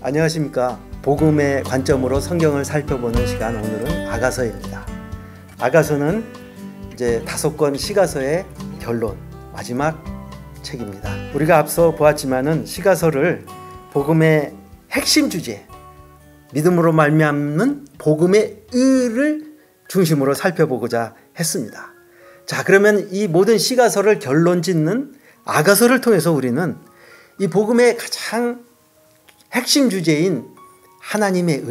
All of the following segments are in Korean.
안녕하십니까. 복음의 관점으로 성경을 살펴보는 시간, 오늘은 아가서입니다. 아가서는 이제 5권 시가서의 결론, 마지막 책입니다. 우리가 앞서 보았지만은 시가서를 복음의 핵심 주제, 믿음으로 말미암는 복음의 의를 중심으로 살펴보고자 했습니다. 자, 그러면 이 모든 시가서를 결론 짓는 아가서를 통해서 우리는 이 복음의 가장 핵심 주제인 하나님의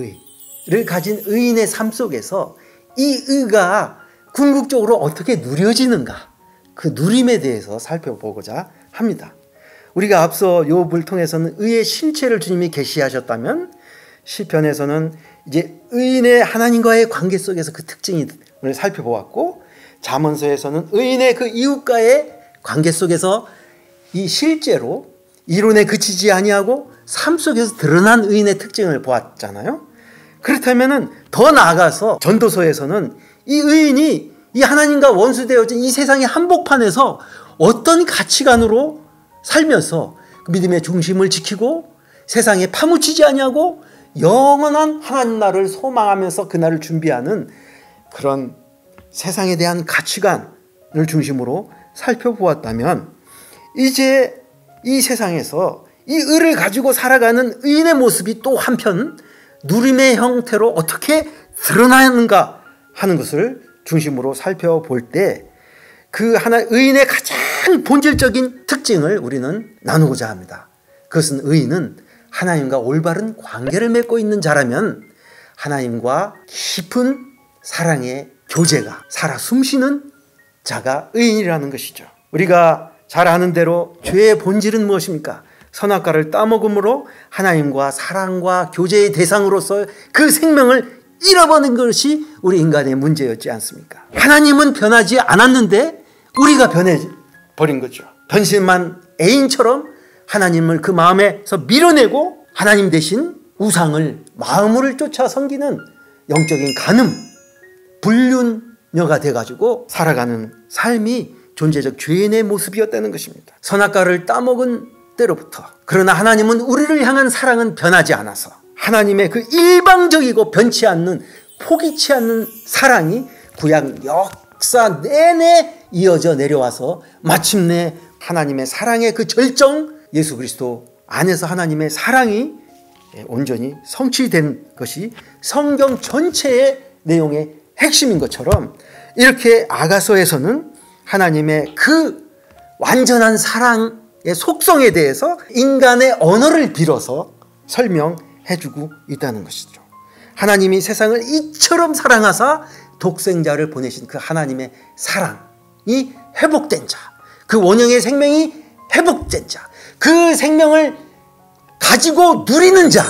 의를 가진 의인의 삶 속에서 이 의가 궁극적으로 어떻게 누려지는가, 그 누림에 대해서 살펴보고자 합니다. 우리가 앞서 욥을 통해서는 의의 실체를 주님이 계시하셨다면, 시편에서는 이제 의인의 하나님과의 관계 속에서 그 특징을 살펴보았고, 잠언서에서는 의인의 그 이웃과의 관계 속에서 이 실제로 이론에 그치지 아니하고 삶 속에서 드러난 의인의 특징을 보았잖아요. 그렇다면 더 나아가서 전도서에서는 이 의인이 이 하나님과 원수되어진 이 세상의 한복판에서 어떤 가치관으로 살면서 믿음의 중심을 지키고 세상에 파묻히지 아니하고 영원한 하나님 나라를 소망하면서 그날을 준비하는 그런 세상에 대한 가치관을 중심으로 살펴보았다면, 이제 이 세상에서 이 의를 가지고 살아가는 의인의 모습이 또 한편 누림의 형태로 어떻게 드러나는가 하는 것을 중심으로 살펴볼 때, 그 하나 의인의 가장 본질적인 특징을 우리는 나누고자 합니다. 그것은 의인은 하나님과 올바른 관계를 맺고 있는 자라면 하나님과 깊은 사랑의 교제가 살아 숨쉬는 자가 의인이라는 것이죠. 우리가 잘 아는 대로 죄의 본질은 무엇입니까? 선악과를 따먹음으로 하나님과 사랑과 교제의 대상으로서 그 생명을 잃어버린 것이 우리 인간의 문제였지 않습니까? 하나님은 변하지 않았는데 우리가 변해버린 거죠. 변심한 애인처럼 하나님을 그 마음에서 밀어내고 하나님 대신 우상을 마음을 쫓아 섬기는 영적인 간음, 불륜녀가 돼가지고 살아가는 삶이 존재적 죄인의 모습이었다는 것입니다. 선악과를 따먹은 때로부터, 그러나 하나님은 우리를 향한 사랑은 변하지 않아서 하나님의 그 일방적이고 변치 않는, 포기치 않는 사랑이 구약 역사 내내 이어져 내려와서 마침내 하나님의 사랑의 그 절정, 예수 그리스도 안에서 하나님의 사랑이 온전히 성취된 것이 성경 전체의 내용의 핵심인 것처럼, 이렇게 아가서에서는 하나님의 그 완전한 사랑의 속성에 대해서 인간의 언어를 빌어서 설명해주고 있다는 것이죠. 하나님이 세상을 이처럼 사랑하사 독생자를 보내신 그 하나님의 사랑이 회복된 자, 그 원형의 생명이 회복된 자, 그 생명을 가지고 누리는 자,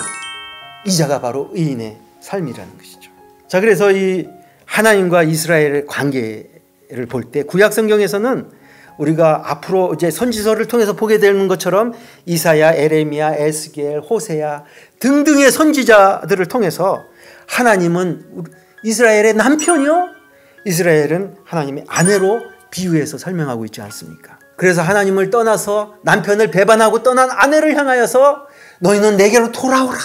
이 자가 바로 의인의 삶이라는 것이죠. 자, 그래서 이 하나님과 이스라엘의 관계를 볼 때 구약 성경에서는 우리가 앞으로 이제 선지서를 통해서 보게 되는 것처럼 이사야, 에레미야, 에스겔, 호세야 등등의 선지자들을 통해서 하나님은 이스라엘의 남편이요, 이스라엘은 하나님의 아내로 비유해서 설명하고 있지 않습니까? 그래서 하나님을 떠나서 남편을 배반하고 떠난 아내를 향하여서 너희는 내게로 돌아오라,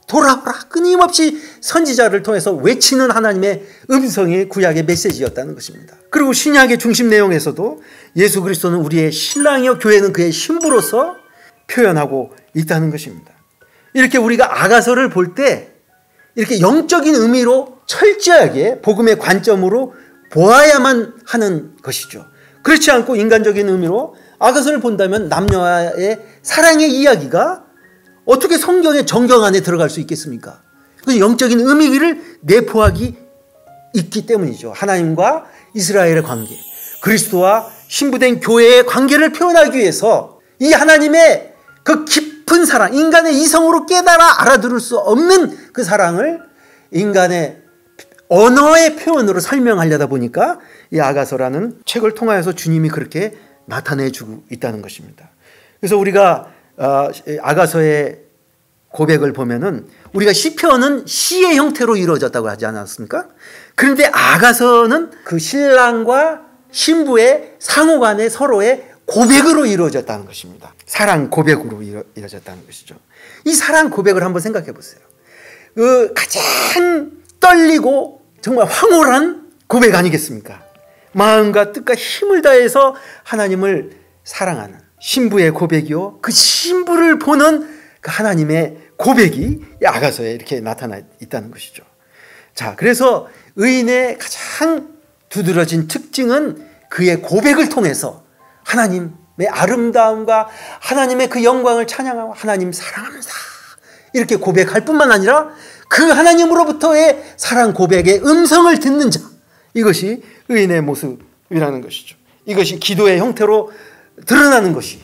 돌아오라, 끊임없이 선지자를 통해서 외치는 하나님의 음성이 구약의 메시지였다는 것입니다. 그리고 신약의 중심 내용에서도 예수 그리스도는 우리의 신랑이요 교회는 그의 신부로서 표현하고 있다는 것입니다. 이렇게 우리가 아가서를 볼 때 이렇게 영적인 의미로 철저하게 복음의 관점으로 보아야만 하는 것이죠. 그렇지 않고 인간적인 의미로 아가서를 본다면 남녀의 사랑의 이야기가 어떻게 성경의 정경 안에 들어갈 수 있겠습니까? 그 영적인 의미를 내포하기 있기 때문이죠. 하나님과 이스라엘의 관계, 그리스도와 신부된 교회의 관계를 표현하기 위해서 이 하나님의 그 깊은 사랑, 인간의 이성으로 깨달아 알아들을 수 없는 그 사랑을 인간의 언어의 표현으로 설명하려다 보니까 이 아가서라는 책을 통하여서 주님이 그렇게 나타내주고 있다는 것입니다. 그래서 우리가 아가서의 고백을 보면은 우리가 시편은 시의 형태로 이루어졌다고 하지 않았습니까? 그런데 아가서는 그 신랑과 신부의 상호간의 서로의 고백으로 이루어졌다는 것입니다. 사랑 고백으로 이루어졌다는 것이죠. 이 사랑 고백을 한번 생각해 보세요. 그 가장 떨리고 정말 황홀한 고백 아니겠습니까? 마음과 뜻과 힘을 다해서 하나님을 사랑하는 신부의 고백이요, 그 신부를 보는 그 하나님의 고백이 아가서에 이렇게 나타나 있다는 것이죠. 자, 그래서 의인의 가장 두드러진 특징은 그의 고백을 통해서 하나님의 아름다움과 하나님의 그 영광을 찬양하고 하나님 사랑합니다 이렇게 고백할 뿐만 아니라 그 하나님으로부터의 사랑 고백의 음성을 듣는 자, 이것이 의인의 모습이라는 것이죠. 이것이 기도의 형태로 드러나는 것이죠.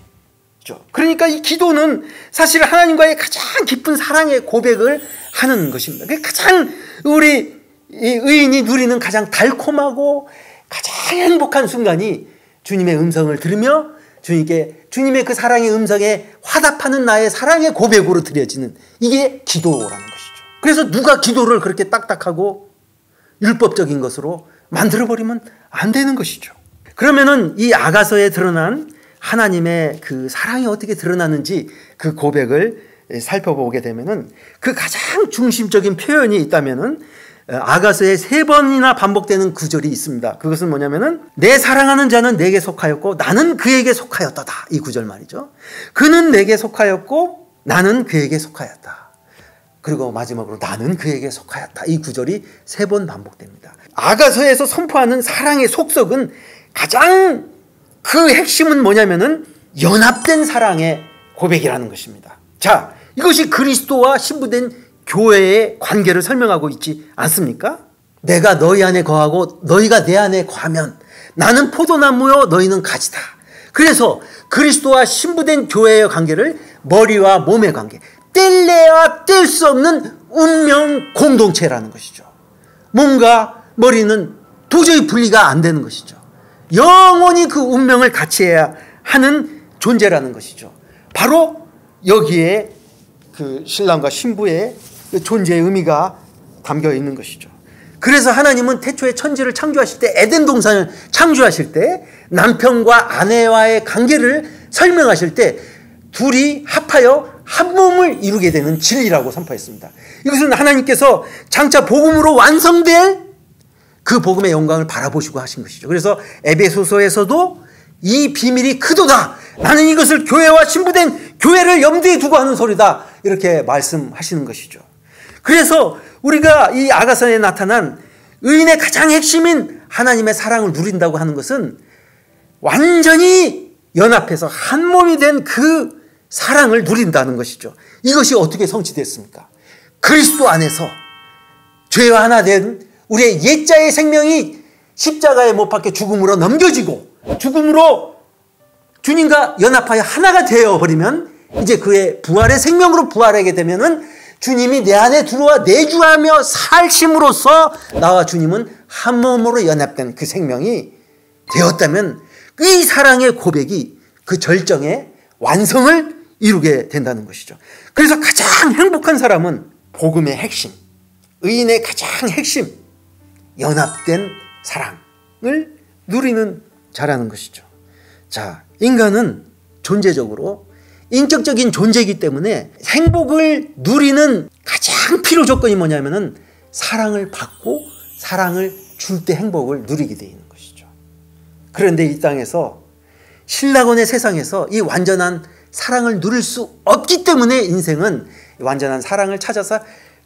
그러니까 이 기도는 사실 하나님과의 가장 깊은 사랑의 고백을 하는 것입니다. 가장 우리 의인이 누리는 가장 달콤하고 가장 행복한 순간이 주님의 음성을 들으며 주님의 그 사랑의 음성에 화답하는 나의 사랑의 고백으로 드려지는, 이게 기도라는 것이죠. 그래서 누가 기도를 그렇게 딱딱하고 율법적인 것으로 만들어버리면 안 되는 것이죠. 그러면은 이 아가서에 드러난 하나님의 그 사랑이 어떻게 드러나는지 그 고백을 살펴보게 되면은 그 가장 중심적인 표현이 있다면은 아가서에 3번이나 반복되는 구절이 있습니다. 그것은 뭐냐면은 내 사랑하는 자는 내게 속하였고 나는 그에게 속하였다다. 이 구절 말이죠. 그는 내게 속하였고 나는 그에게 속하였다. 그리고 마지막으로 나는 그에게 속하였다. 이 구절이 3번 반복됩니다. 아가서에서 선포하는 사랑의 속성은 가장 그 핵심은 뭐냐면은 연합된 사랑의 고백이라는 것입니다. 자, 이것이 그리스도와 신부된 교회의 관계를 설명하고 있지 않습니까? 내가 너희 안에 거하고 너희가 내 안에 거하면 나는 포도나무요 너희는 가지다. 그래서 그리스도와 신부된 교회의 관계를 머리와 몸의 관계, 뗄래야 뗄 수 없는 운명 공동체라는 것이죠. 몸과 머리는 도저히 분리가 안 되는 것이죠. 영원히 그 운명을 같이 해야 하는 존재라는 것이죠. 바로 여기에 그 신랑과 신부의 존재의 의미가 담겨 있는 것이죠. 그래서 하나님은 태초에 천지를 창조하실 때, 에덴 동산을 창조하실 때 남편과 아내와의 관계를 설명하실 때 둘이 합하여 한 몸을 이루게 되는 진리라고 선포했습니다. 이것은 하나님께서 장차 복음으로 완성될 그 복음의 영광을 바라보시고 하신 것이죠. 그래서 에베소서에서도 이 비밀이 크도다. 나는 이것을 교회와 신부된 교회를 염두에 두고 하는 소리다. 이렇게 말씀하시는 것이죠. 그래서 우리가 이 아가서에 나타난 의인의 가장 핵심인 하나님의 사랑을 누린다고 하는 것은 완전히 연합해서 한 몸이 된 그 사랑을 누린다는 것이죠. 이것이 어떻게 성취됐습니까? 그리스도 안에서 죄와 하나 된 우리의 옛자의 생명이 십자가에 못 박혀 죽음으로 넘겨지고 죽음으로 주님과 연합하여 하나가 되어버리면 이제 그의 부활의 생명으로 부활하게 되면은 주님이 내 안에 들어와 내주하며 살심으로써 나와 주님은 한 몸으로 연합된 그 생명이 되었다면 이 사랑의 고백이 그 절정의 완성을 이루게 된다는 것이죠. 그래서 가장 행복한 사람은 복음의 핵심, 의인의 가장 핵심, 연합된 사랑을 누리는 자라는 것이죠. 자, 인간은 존재적으로 인격적인 존재이기 때문에 행복을 누리는 가장 필요 조건이 뭐냐면은 사랑을 받고 사랑을 줄 때 행복을 누리게 되어 있는 것이죠. 그런데 이 땅에서 신라곤의 세상에서 이 완전한 사랑을 누릴 수 없기 때문에 인생은 완전한 사랑을 찾아서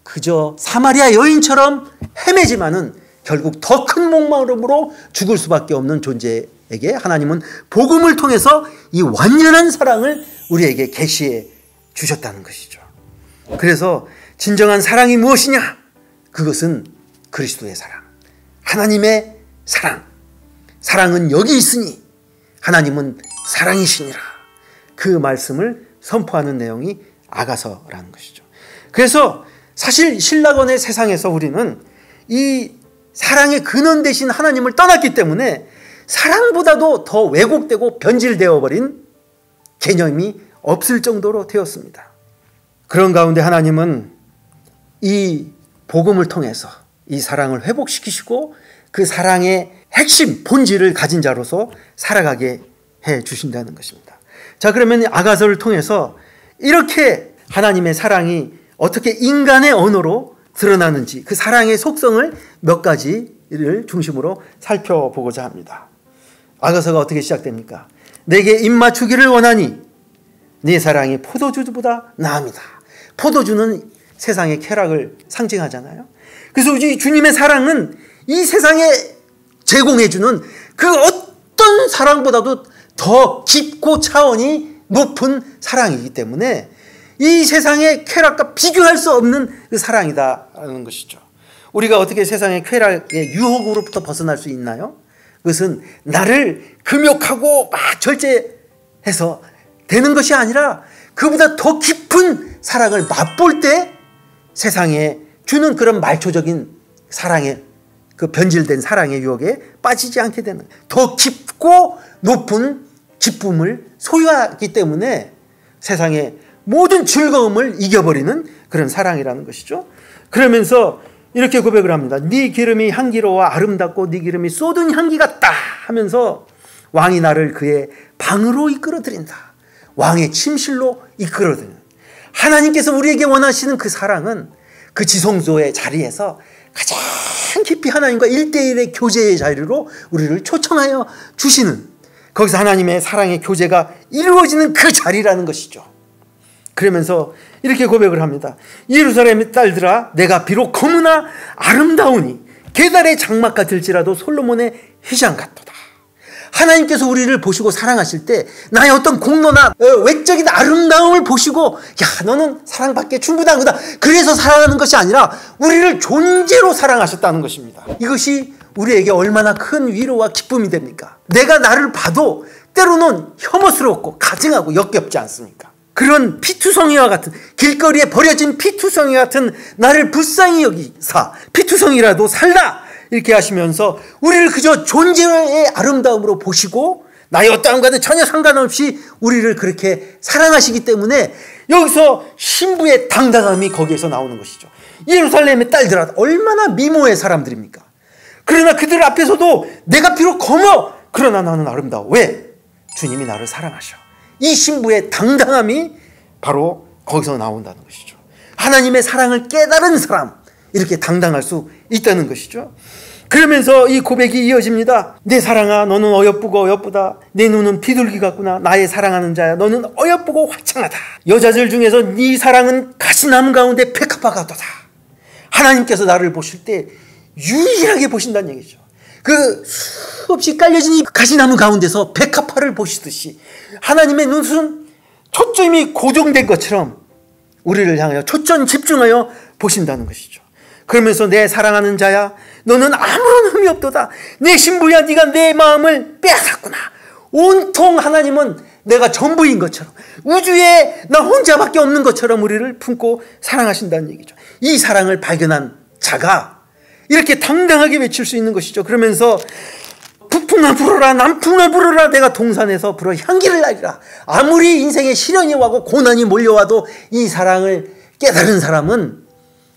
그저 사마리아 여인처럼 헤매지만은 결국 더 큰 목마름으로 죽을 수밖에 없는 존재에게 하나님은 복음을 통해서 이 완전한 사랑을 우리에게 계시해 주셨다는 것이죠. 그래서 진정한 사랑이 무엇이냐? 그것은 그리스도의 사랑, 하나님의 사랑. 사랑은 여기 있으니 하나님은 사랑이시니라. 그 말씀을 선포하는 내용이 아가서라는 것이죠. 그래서 사실 신라곤의 세상에서 우리는 이 사랑의 근원 되신 하나님을 떠났기 때문에 사랑보다도 더 왜곡되고 변질되어 버린 개념이 없을 정도로 되었습니다. 그런 가운데 하나님은 이 복음을 통해서 이 사랑을 회복시키시고 그 사랑의 핵심, 본질을 가진 자로서 살아가게 주신다는 것입니다. 자, 그러면 아가서를 통해서 이렇게 하나님의 사랑이 어떻게 인간의 언어로 드러나는지 그 사랑의 속성을 몇 가지를 중심으로 살펴보고자 합니다. 아가서가 어떻게 시작됩니까? 내게 입맞추기를 원하니 네 사랑이 포도주보다 나음이다. 포도주는 세상의 쾌락을 상징하잖아요. 그래서 이 주님의 사랑은 이 세상에 제공해주는 그 어떤 사랑보다도 더 깊고 차원이 높은 사랑이기 때문에 이 세상의 쾌락과 비교할 수 없는 그 사랑이다라는 것이죠. 우리가 어떻게 세상의 쾌락의 유혹으로부터 벗어날 수 있나요? 그것은 나를 금욕하고 막 절제해서 되는 것이 아니라 그보다 더 깊은 사랑을 맛볼 때 세상에 주는 그런 말초적인 사랑의 그 변질된 사랑의 유혹에 빠지지 않게 되는 더 깊고 높은 기쁨을 소유하기 때문에 세상의 모든 즐거움을 이겨버리는 그런 사랑이라는 것이죠. 그러면서 이렇게 고백을 합니다. 네 기름이 향기로워 아름답고 네 기름이 쏟은 향기 같다 하면서 왕이 나를 그의 방으로 이끌어들인다. 왕의 침실로 이끌어드리는 하나님께서 우리에게 원하시는 그 사랑은 그 지성소의 자리에서 가장 깊이 하나님과 1대1의 교제의 자리로 우리를 초청하여 주시는 거기서 하나님의 사랑의 교제가 이루어지는 그 자리라는 것이죠. 그러면서 이렇게 고백을 합니다. 예루살렘의 딸들아 내가 비록 거무나 아름다우니 게달의 장막 같을지라도 솔로몬의 휘장 같도다. 하나님께서 우리를 보시고 사랑하실 때 나의 어떤 공로나 외적인 아름다움을 보시고 야 너는 사랑받기에 충분한 거다 그래서 사랑하는 것이 아니라 우리를 존재로 사랑하셨다는 것입니다. 이것이 우리에게 얼마나 큰 위로와 기쁨이 됩니까? 내가 나를 봐도 때로는 혐오스럽고 가증하고 역겹지 않습니까? 그런 피투성이와 같은 길거리에 버려진 피투성이와 같은 나를 불쌍히 여기사 피투성이라도 살라 이렇게 하시면서 우리를 그저 존재의 아름다움으로 보시고 나의 어떠함과는 전혀 상관없이 우리를 그렇게 사랑하시기 때문에 여기서 신부의 당당함이 거기에서 나오는 것이죠. 예루살렘의 딸들아 얼마나 미모의 사람들입니까? 그러나 그들 앞에서도 내가 비록 검어 그러나 나는 아름다워. 왜? 주님이 나를 사랑하셔. 이 신부의 당당함이 바로 거기서 나온다는 것이죠. 하나님의 사랑을 깨달은 사람 이렇게 당당할 수 있다는 것이죠. 그러면서 이 고백이 이어집니다. 내 사랑아 너는 어여쁘고 어여쁘다. 내 눈은 비둘기 같구나. 나의 사랑하는 자야 너는 어여쁘고 화창하다. 여자들 중에서 네 사랑은 가시나무 가운데 백합화 같도다. 하나님께서 나를 보실 때 유일하게 보신다는 얘기죠. 그 수없이 깔려진 이 가시나무 가운데서 백합화를 보시듯이 하나님의 눈은 초점이 고정된 것처럼 우리를 향하여 초점 집중하여 보신다는 것이죠. 그러면서 내 사랑하는 자야 너는 아무런 흠이 없도다. 내 신부야 네가 내 마음을 빼앗았구나. 온통 하나님은 내가 전부인 것처럼 우주에 나 혼자밖에 없는 것처럼 우리를 품고 사랑하신다는 얘기죠. 이 사랑을 발견한 자가 이렇게 당당하게 외칠 수 있는 것이죠. 그러면서 북풍아 불어라 남풍아 불어라 내가 동산에서 불어 향기를 날리라. 아무리 인생에 시련이 와고 고난이 몰려와도 이 사랑을 깨달은 사람은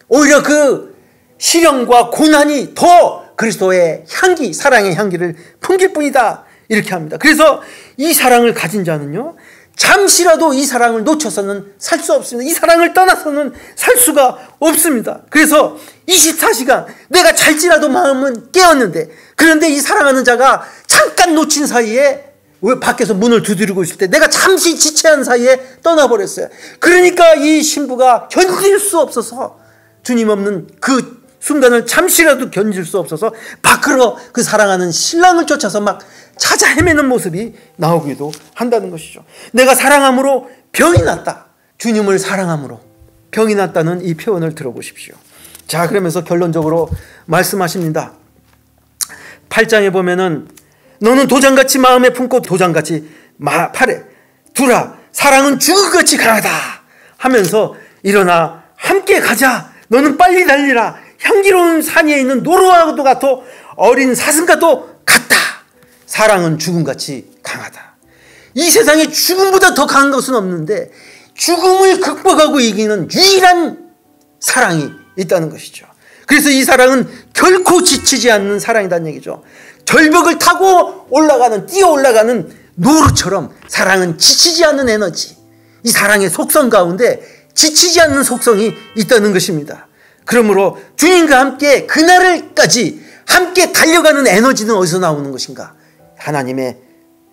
오히려 그 시련과 고난이 더 그리스도의 향기 사랑의 향기를 풍길 뿐이다 이렇게 합니다. 그래서 이 사랑을 가진 자는요 잠시라도 이 사랑을 놓쳐서는 살 수 없습니다. 이 사랑을 떠나서는 살 수가 없습니다. 그래서 24시간 내가 잘지라도 마음은 깨었는데 그런데 이 사랑하는 자가 잠깐 놓친 사이에 밖에서 문을 두드리고 있을 때 내가 잠시 지체한 사이에 떠나버렸어요. 그러니까 이 신부가 견딜 수 없어서 주님 없는 그 순간을 잠시라도 견딜 수 없어서 밖으로 그 사랑하는 신랑을 쫓아서 막 찾아 헤매는 모습이 나오기도 한다는 것이죠. 내가 사랑함으로 병이 났다. 주님을 사랑함으로 병이 났다는 이 표현을 들어보십시오. 자, 그러면서 결론적으로 말씀하십니다. 8장에 보면은 너는 도장같이 마음에 품고 도장같이 팔에 두라. 사랑은 죽음같이 강하다 하면서 일어나 함께 가자. 너는 빨리 달리라. 향기로운 산 위에 있는 노루와도 같아 어린 사슴과도 같다. 사랑은 죽음같이 강하다. 이 세상에 죽음보다 더 강한 것은 없는데 죽음을 극복하고 이기는 유일한 사랑이 있다는 것이죠. 그래서 이 사랑은 결코 지치지 않는 사랑이라는 얘기죠. 절벽을 타고 올라가는 뛰어 올라가는 노루처럼 사랑은 지치지 않는 에너지, 이 사랑의 속성 가운데 지치지 않는 속성이 있다는 것입니다. 그러므로 주님과 함께 그날까지 함께 달려가는 에너지는 어디서 나오는 것인가? 하나님의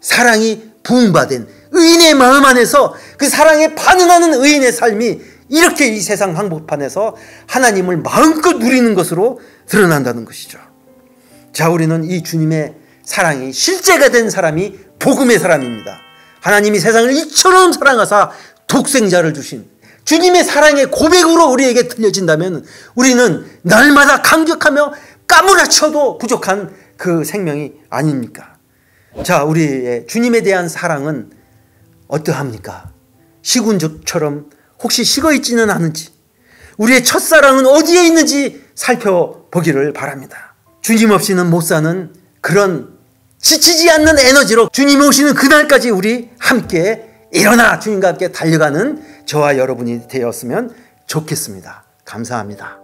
사랑이 부흥받은 의인의 마음 안에서 그 사랑에 반응하는 의인의 삶이 이렇게 이 세상 한복판에서 하나님을 마음껏 누리는 것으로 드러난다는 것이죠. 자, 우리는 이 주님의 사랑이 실제가 된 사람이 복음의 사람입니다. 하나님이 세상을 이처럼 사랑하사 독생자를 주신 주님의 사랑의 고백으로 우리에게 들려진다면 우리는 날마다 감격하며 까무라쳐도 부족한 그 생명이 아닙니까? 자, 우리의 주님에 대한 사랑은 어떠합니까? 시군족처럼 혹시 식어있지는 않은지, 우리의 첫사랑은 어디에 있는지 살펴보기를 바랍니다. 주님 없이는 못 사는 그런 지치지 않는 에너지로 주님이 오시는 그날까지 우리 함께 일어나 주님과 함께 달려가는 저와 여러분이 되었으면 좋겠습니다. 감사합니다.